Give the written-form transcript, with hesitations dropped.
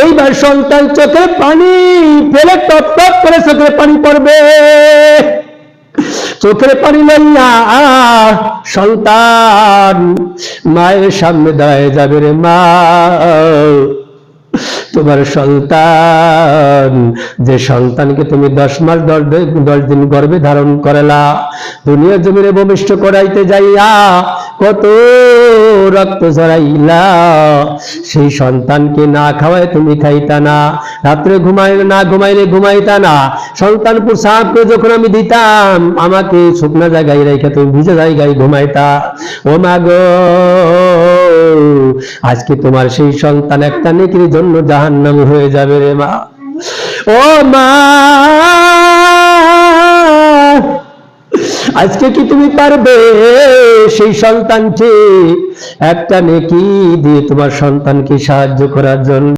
এইবার সন্তান চোখে পানি ফেলে টপ টপ করে চোখে পানি পড়বে, চোখের পানি লইয়া সন্তান মায়ের সামনে দাঁড়ায় যাবে, রে মা তোমার সন্তান, যে সন্তানকে তুমি 10 মাস 10 দিন গর্ভে ধারণ করালা, দুনিয়া জমিনে ভূমিষ্ঠ করাইতে যাইয়া কত রক্ত ঝরাইলা, সেই সন্তানকে না খাওয়ায় তুমি খাইতা না, রাত্রে ঘুমাইলে ঘুমাইতা না, সন্তান প্রসাব করে যখন আমি দিতাম আমাকে শুকনা জায়গায় রেখে তুমি ভিজে জায়গায় ঘুমাইতা। ও মা গো, আজকে তোমার সেই সন্তান একটা নেকির জন্য জাহান্নামী হয়ে যাবে রে মা। ও মা, আজকে কি তুমি পারবে সেই সন্তানকে একটা নেকি দিয়ে তোমার সন্তানকে সাহায্য করার জন্য?